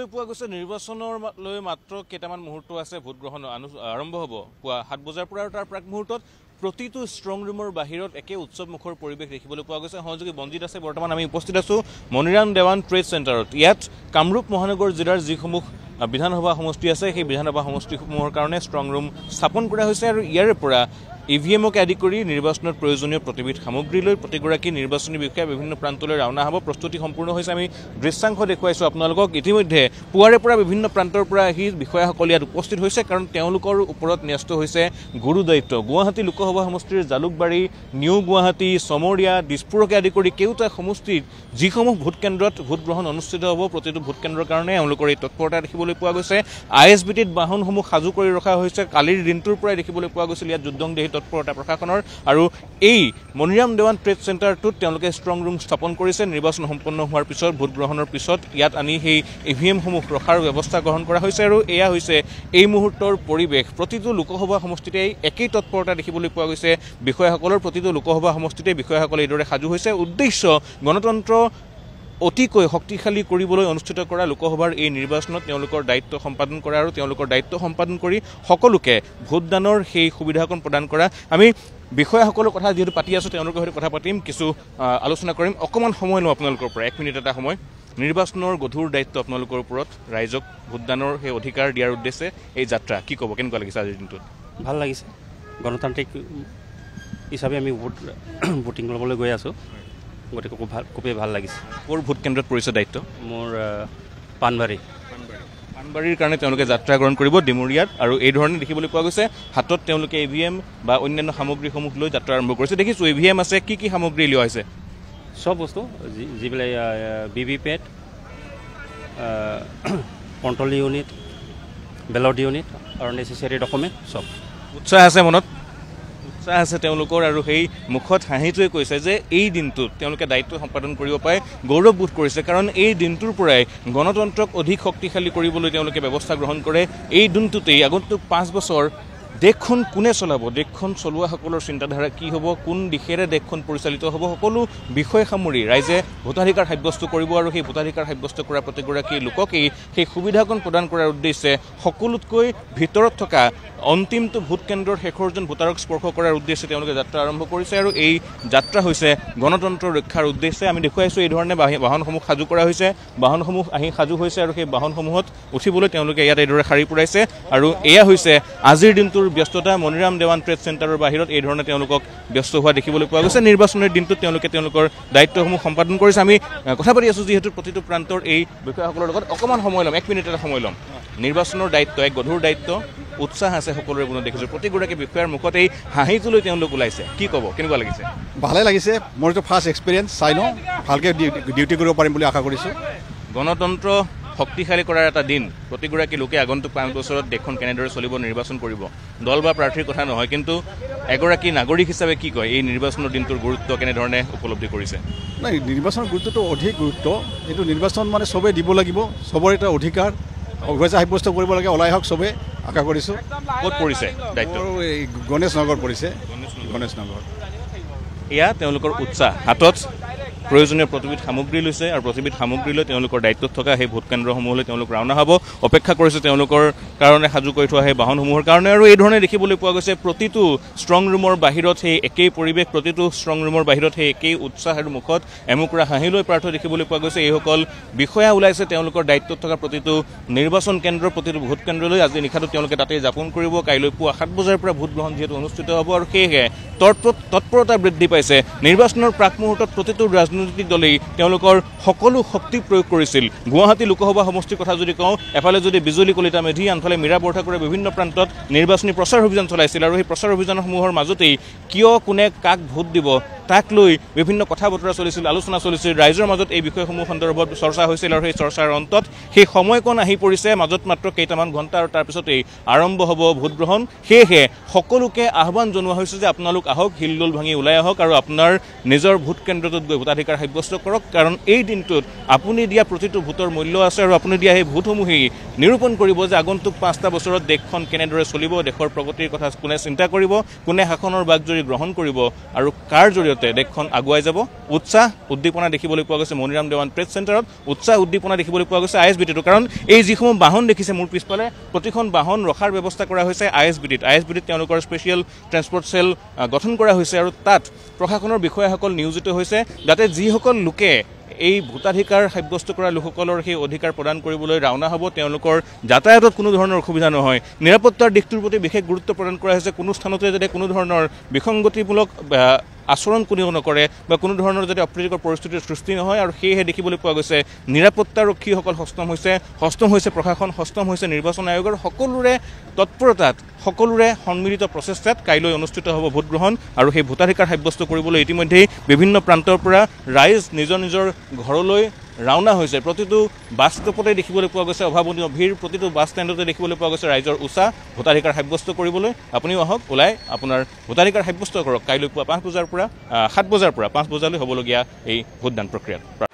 পোৱা গৈছে নিৰ্বাচনৰ লৈ মাত্ৰ কেইটামান মুহূৰ্ত আছে ভোট গ্ৰহণ আৰম্ভ হ'ব পুৱা 7 বজাৰ পৰা আৰু তাৰ প্ৰাক মুহূৰ্তত প্ৰতিটো ষ্ট্ৰং ৰুমৰ বাহিৰত একে উৎসৱমুখৰ পৰিৱেশ দেখিবলৈ পোৱা গৈছে। সহযোগী বঞ্জিত আছে। বৰ্তমান আমি উপস্থিত আছোঁ মনিৰাম দেৱান ট্ৰেড চেণ্টাৰত। ইয়াত কামৰূপ মহানগৰ জিলাৰ যিসমূহ বিধানসভা সমষ্টি আছে সেই বিধানসভা সমষ্টিসমূহৰ কাৰণে ষ্ট্ৰং ৰুম স্থাপন কৰা হৈছে আৰু ইয়াৰে পৰা ইভিএমকে আদি কৰি নিৰ্বাচনত প্ৰয়োজনীয় প্ৰতিবিধ সামগ্ৰীলৈ প্ৰতিগৰাকী নিৰ্বাচনী বিষয়া বিভিন্ন প্ৰান্তলৈ ৰাওনা হ'ব। প্ৰস্তুতি সম্পূৰ্ণ হৈছে। আমি দৃশ্যাংশ দেখুৱাইছোঁ আপোনালোকক। ইতিমধ্যে পুৱাৰে পৰা বিভিন্ন প্ৰান্তৰ পৰা আহি বিষয়াসকল ইয়াত উপস্থিত হৈছে, কাৰণ তেওঁলোকৰ ওপৰত ন্যস্ত হৈছে গুৰু দায়িত্ব। গুৱাহাটী লোকসভা সমষ্টিৰ জালুকবাৰী, নিউ গুৱাহাটী, চমৰীয়া, দিছপুৰকে আদি কৰি কেওটা সমষ্টিত যিসমূহ ভোট কেন্দ্ৰত ভোট গ্ৰহণ অনুষ্ঠিত হ'ব, প্ৰতিটো ভোট কেন্দ্ৰৰ কাৰণে এওঁলোকৰ এই তৎপৰতা দেখিবলৈ পোৱা গৈছে। ISBTত বাহনসমূহ সাজু কৰি ৰখা হৈছে। কালিৰ দিনটোৰ পৰাই দেখিবলৈ পোৱা গৈছিল ইয়াত যুদ্ধংদেহী তৎপৰতা প্ৰশাসনৰ। আৰু এই মনিৰাম দেৱান ট্ৰেড চেণ্টাৰটোত তেওঁলোকে ষ্ট্ৰং ৰুম স্থাপন কৰিছে। নিৰ্বাচন সম্পন্ন হোৱাৰ পিছত ভোট গ্ৰহণৰ পিছত ইয়াত আনি সেই ইভিএমসমূহ ৰখাৰ ব্যৱস্থা গ্ৰহণ কৰা হৈছে। আৰু এয়া হৈছে এই মুহূৰ্তৰ পৰিৱেশ। প্ৰতিটো লোকসভা সমষ্টিতে একেই তৎপৰতা দেখিবলৈ পোৱা গৈছে বিষয়াসকলৰ। প্ৰতিটো লোকসভা সমষ্টিতে বিষয়াসকলে এইদৰে সাজু হৈছে। উদ্দেশ্য গণতন্ত্ৰ অতিকৈ শক্তিশালী কৰিবলৈ অনুষ্ঠিত কৰা লোকসভাৰ এই নিৰ্বাচনত তেওঁলোকৰ দায়িত্ব সম্পাদন কৰা আৰু তেওঁলোকৰ দায়িত্ব সম্পাদন কৰি সকলোকে ভোটদানৰ সেই সুবিধাকণ প্ৰদান কৰা। আমি বিষয়াসকলৰ কথা যিহেতু পাতি আছোঁ, তেওঁলোকৰ সৈতে কথা পাতিম, কিছু আলোচনা কৰিম। অকণমান সময় লওঁ আপোনালোকৰ পৰা, 1 মিনিট এটা সময়। নিৰ্বাচনৰ গধুৰ দায়িত্ব আপোনালোকৰ ওপৰত, ৰাইজক ভোটদানৰ সেই অধিকাৰ দিয়াৰ উদ্দেশ্যে এই যাত্ৰা, কি ক'ব, কেনেকুৱা লাগিছে আজিৰ দিনটোত? ভাল লাগিছে। গণতান্ত্ৰিক হিচাপে আমি ভোটিং ল'বলৈ গৈ আছোঁ, গতিকে খুবেই ভাল লাগিছে। ক'ৰ ভোট কেন্দ্ৰত পৰিছে দায়িত্ব? মোৰ পাণবাৰীৰ কাৰণে তেওঁলোকে যাত্ৰা গ্ৰহণ কৰিব ডিমৰীয়াত। আৰু এই ধৰণে দেখিবলৈ পোৱা গৈছে হাতত তেওঁলোকে ইভিএম বা অন্যান্য সামগ্ৰীসমূহ লৈ যাত্ৰা আৰম্ভ কৰিছে। দেখিছোঁ ইভিএম আছে, কি কি সামগ্ৰী লোৱা হৈছে? চব বস্তু যিবিলাক VVPAT, control unit, ballot unit আৰু নেচেচাৰী ডকুমেণ্ট চব। উৎসাহ আছে মনত, উৎসাহ আছে তেওঁলোকৰ। আৰু সেই মুখত হাঁহিটোৱে কৈছে যে এই দিনটোত তেওঁলোকে দায়িত্ব সম্পাদন কৰিব পাৰে গৌৰৱ বোধ কৰিছে, কাৰণ এই দিনটোৰ পৰাই গণতন্ত্ৰক অধিক শক্তিশালী কৰিবলৈ তেওঁলোকে ব্যৱস্থা গ্ৰহণ কৰে। এই দিনটোতেই আগন্তুক 5 বছৰ দেশখন কোনে চলাব, দেশখন চলোৱাসকলৰ চিন্তাধাৰা কি হ'ব, কোন দিশেৰে দেশখন পৰিচালিত হ'ব, সকলো বিষয় সামৰি ৰাইজে ভোটাধিকাৰ সাব্যস্ত কৰিব। আৰু সেই ভোটাধিকাৰ সাব্যস্ত কৰা প্ৰতিগৰাকী লোককেই সেই সুবিধাকণ প্ৰদান কৰাৰ উদ্দেশ্যে সকলোতকৈ ভিতৰত থকা অন্তিমটো ভোট কেন্দ্ৰৰ শেষৰজন ভোটাৰক স্পৰ্শ কৰাৰ উদ্দেশ্যে তেওঁলোকে যাত্ৰা আৰম্ভ কৰিছে। আৰু এই যাত্ৰা হৈছে গণতন্ত্ৰ ৰক্ষাৰ উদ্দেশ্যে। আমি দেখুৱাইছোঁ এই ধৰণে বাহনসমূহ সাজু কৰা হৈছে, বাহনসমূহ আহি সাজু হৈছে আৰু সেই বাহনসমূহত উঠিবলৈ তেওঁলোকে ইয়াত এইদৰে শাৰী পুৰাইছে। আৰু এয়া হৈছে আজিৰ দিনটোৰ ব্যস্ততা। মনিৰাম দেৱান ট্ৰেড চেণ্টাৰৰ বাহিৰত এই ধৰণে তেওঁলোকক ব্যস্ত হোৱা দেখিবলৈ পোৱা গৈছে। নিৰ্বাচনৰ দিনটোত তেওঁলোকে তেওঁলোকৰ দায়িত্বসমূহ সম্পাদন কৰিছে। আমি কথা পাতি আছোঁ যিহেতু প্ৰতিটো প্ৰান্তৰ এই বিষয়াসকলৰ লগত। অকণমান সময় ল'ম, 1 মিনিট এটা সময় ল'ম। নিৰ্বাচনৰ দায়িত্ব এক গধুৰ দায়িত্ব, উৎসাহ আছে সকলোৰে মনত দেখিছোঁ। প্ৰতিগৰাকী বিষয়াৰ মুখত এই হাঁহিটোলৈ তেওঁলোক ওলাইছে। কি ক'ব, কেনেকুৱা লাগিছে? ভালে লাগিছে। মোৰ এইটো ফাৰ্ষ্ট এক্সপিৰিয়েঞ্চ, চাই লওঁ, ভালকৈ ডিউটি কৰিব পাৰিম বুলি আশা কৰিছোঁ। গণতন্ত্ৰ শক্তিশালী কৰাৰ এটা দিন। প্ৰতিগৰাকী লোকে আগন্তুক 5 বছৰত দেশখন কেনেদৰে চলিব, নিৰ্বাচন কৰিব, দল বা প্ৰাৰ্থীৰ কথা নহয়, কিন্তু এগৰাকী নাগৰিক হিচাপে কি কয়, এই নিৰ্বাচনৰ দিনটোৰ গুৰুত্ব কেনেধৰণে উপলব্ধি কৰিছে? নাই, নিৰ্বাচনৰ গুৰুত্বটো অধিক গুৰুত্ব। এইটো নিৰ্বাচন মানে চবেই দিব লাগিব, চবৰে এটা অধিকাৰ সাব্যস্ত কৰিব লাগে। ওলাই হওক চবেই, আশা কৰিছোঁ। ক'ত পৰিছে দায়িত্ব? এই গণেশ নগৰ পৰিছে, গণেশ নগৰ। এয়া তেওঁলোকৰ উৎসাহ। হাতত প্ৰয়োজনীয় প্ৰতিবিধ সামগ্ৰী লৈছে আৰু প্ৰতিবিধ সামগ্ৰী লৈ তেওঁলোকৰ দায়িত্বত থকা সেই ভোট কেন্দ্ৰসমূহলৈ তেওঁলোক ৰাওনা হ'ব। অপেক্ষা কৰিছে তেওঁলোকৰ কাৰণে সাজু কৰি থোৱা সেই বাহনসমূহৰ কাৰণে। আৰু এই ধৰণে দেখিবলৈ পোৱা গৈছে প্ৰতিটো ষ্ট্ৰং ৰুমৰ বাহিৰত সেই একেই পৰিৱেশ, প্ৰতিটো ষ্ট্ৰং ৰুমৰ বাহিৰত সেই একেই উৎসাহ আৰু মুখত এমুকুৰা হাঁহি লৈ প্ৰাৰ্থ দেখিবলৈ পোৱা গৈছে। এইসকল বিষয়া ওলাইছে তেওঁলোকৰ দায়িত্বত থকা প্ৰতিটো নিৰ্বাচন কেন্দ্ৰ, প্ৰতিটো ভোট কেন্দ্ৰলৈ। আজি নিশাটো তেওঁলোকে তাতেই যাপন কৰিব। কাইলৈ পুৱা 7 বজাৰ পৰা ভোট গ্ৰহণ যিহেতু অনুষ্ঠিত হ'ব, আৰু সেয়েহে তৎপৰতা বৃদ্ধি পাইছে। নিৰ্বাচনৰ প্ৰাক মুহূৰ্তত প্ৰতিটো ৰাজনৈতিক দলেই তেওঁলোকৰ সকলো শক্তি প্ৰয়োগ কৰিছিল। গুৱাহাটী লোকসভা সমষ্টিৰ কথা যদি কওঁ, এফালে যদি বিজুলী কলিতা মেধি, আনফালে মীৰা বৰঠাকুৰে বিভিন্ন প্ৰান্তত নিৰ্বাচনী প্ৰচাৰ অভিযান চলাইছিল। আৰু সেই প্ৰচাৰ অভিযানসমূহৰ মাজতেই কিয় কোনে কাক ভোট দিব তাক লৈ বিভিন্ন কথা বতৰা চলিছিল, আলোচনা চলিছিল। ৰাইজৰ মাজত এই বিষয়সমূহ সন্দৰ্ভত চৰ্চা হৈছিল। আৰু সেই চৰ্চাৰ অন্তত সেই সময়কণ আহি পৰিছে, মাজত মাত্ৰ কেইটামান ঘণ্টা, আৰু তাৰপিছতেই আৰম্ভ হ'ব ভোট গ্ৰহণ। সেয়েহে সকলোকে আহ্বান জনোৱা হৈছে যে আপোনালোক আহক, হিলদোল ভাঙি ওলাই আহক আৰু আপোনাৰ নিজৰ ভোট কেন্দ্ৰটোত গৈ ভোটাধিকাৰ সাব্যস্ত কৰক। কাৰণ এই দিনটোত আপুনি দিয়া প্ৰতিটো ভোটৰ মূল্য আছে, আৰু আপুনি দিয়া সেই ভোটসমূহেই নিৰূপণ কৰিব যে আগন্তুক 5টা বছৰত দেশখন কেনেদৰে চলিব, দেশৰ প্ৰগতিৰ কথা কোনে চিন্তা কৰিব, কোনে শাসনৰ বাগজৰী গ্ৰহণ কৰিব, আৰু কাৰ জৰিয়তে মুহূৰ্তে দেশখন আগুৱাই যাব উৎসাহ উদ্দীপনা দেখিবলৈ পোৱা গৈছে মনিৰাম দেৱান ট্ৰেড চেণ্টাৰত উৎসাহ উদ্দীপনা দেখিবলৈ পোৱা গৈছে ISBTটো কাৰণ এই যিসমূহ বাহন দেখিছে মোৰ পিছফালে প্ৰতিখন বাহন ৰখাৰ ব্যৱস্থা কৰা হৈছে ISBTত তেওঁলোকৰ স্পেচিয়েল ট্ৰেন্সপৰ্ট চেল গঠন কৰা হৈছে আৰু তাত প্ৰশাসনৰ বিষয়াসকল নিয়োজিত হৈছে যাতে যিসকল লোকে এই ভোটাধিকাৰ সাব্যস্ত কৰা লোকসকলৰ সেই অধিকাৰ প্ৰদান কৰিবলৈ ৰাওনা হ'ব তেওঁলোকৰ যাতায়াতত কোনো ধৰণৰ অসুবিধা নহয় নিৰাপত্তাৰ দিশটোৰ প্ৰতি বিশেষ গুৰুত্ব প্ৰদান কৰা হৈছে কোনো স্থানতে যাতে কোনো ধৰণৰ বিসংগতিমূলক আচৰণ কোনেও নকৰে বা কোনো ধৰণৰ যাতে অপ্ৰীতিকৰ পৰিস্থিতিৰ সৃষ্টি নহয় আৰু সেয়েহে দেখিবলৈ পোৱা গৈছে নিৰাপত্তাৰক্ষীসকল সষ্টম হৈছে প্ৰশাসন সষ্টম হৈছে নিৰ্বাচন আয়োগৰ সকলোৰে তৎপৰতাত সকলোৰে সন্মিলিত প্ৰচেষ্টাত কাইলৈ অনুষ্ঠিত হ'ব ভোটগ্ৰহণ আৰু সেই ভোটাধিকাৰ সাব্যস্ত কৰিবলৈ ইতিমধ্যেই বিভিন্ন প্ৰান্তৰ পৰা ৰাইজ নিজৰ নিজৰ ঘৰলৈ ৰাওনা হৈছে প্ৰতিটো বাছ ষ্টপতে দেখিবলৈ পোৱা গৈছে অভাৱনীয় ভিৰ প্ৰতিটো বাছ ষ্টেণ্ডতে দেখিবলৈ পোৱা গৈছে ৰাইজৰ উৎসাহ ভোটাধিকাৰ সাব্যস্ত কৰিবলৈ আপুনিও আহক ওলাই আপোনাৰ ভোটাধিকাৰ সাব্যস্ত কৰক কাইলৈ পুৱা 7 বজাৰ পৰা 5 বজালৈ হ'বলগীয়া এই ভোটদান প্ৰক্ৰিয়াত